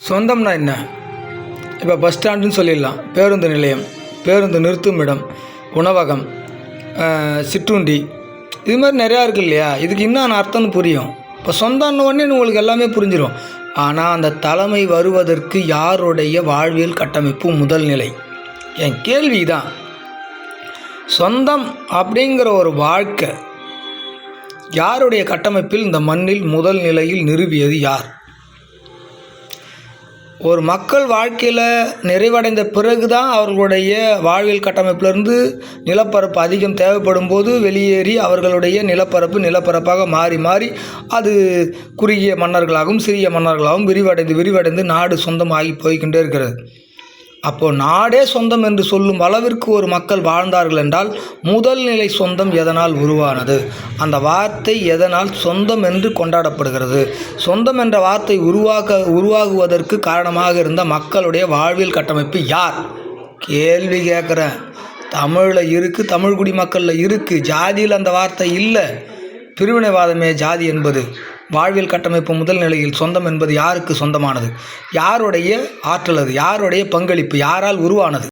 சொந்தம்னா என்ன? இப்போ பஸ் ஸ்டாண்டுன்னு சொல்லிடலாம், பேருந்து நிலையம், பேருந்து நிறுத்தும் இடம், உணவகம், சிற்றுண்டி, இது மாதிரி நிறையா இருக்குது இல்லையா? இதுக்கு இன்னும் அர்த்தம்னு புரியும். இப்போ சொந்தம்னு உடனே உங்களுக்கு எல்லாமே புரிஞ்சிடும். ஆனால் அந்த தலைமை வருவதற்கு யாருடைய வாழ்வியல் கட்டமைப்பு முதல் நிலை? என் கேள்வி தான். சொந்தம் அப்படிங்கிற ஒரு வாழ்க்கை யாருடைய கட்டமைப்பில் இந்த மண்ணில் முதல் நிலையில் நிறுவியது யார்? ஒரு மக்கள் வாழ்க்கையில் நிறைவடைந்த பிறகு தான் அவர்களுடைய வாழ்வியல் கட்டமைப்பிலிருந்து நிலப்பரப்பு அதிகம் தேவைப்படும் போது வெளியேறி அவர்களுடைய நிலப்பரப்பாக மாறி மாறி அது குறுகிய மன்னர்களாகவும் சிறிய மன்னர்களாகவும் விரிவடைந்து நாடு சொந்தமாகி போய்கின்றே இருக்கிறது. அப்போது நாடே சொந்தம் என்று சொல்லும் அளவிற்கு ஒரு மக்கள் வாழ்ந்தார்கள் என்றால் முதல் நிலை சொந்தம் எதனால் உருவானது? அந்த வார்த்தை எதனால் சொந்தம் என்று கொண்டாடப்படுகிறது? சொந்தம் என்ற வார்த்தை உருவாகுவதற்கு காரணமாக இருந்த மக்களுடைய வாழ்வியல் கட்டமைப்பு யார்? கேள்வி கேட்குறேன். தமிழில் இருக்குது, தமிழ் குடிமக்களில் இருக்குது. ஜாதியில் அந்த வார்த்தை இல்லை. பிரிவினைவாதமே ஜாதி என்பது. வாழ்வியல் கட்டமைப்பு முதல் நிலையில் சொந்தம் என்பது யாருக்கு சொந்தமானது? யாருடைய ஆற்றல் அது? யாருடைய பங்களிப்பு? யாரால் உருவானது?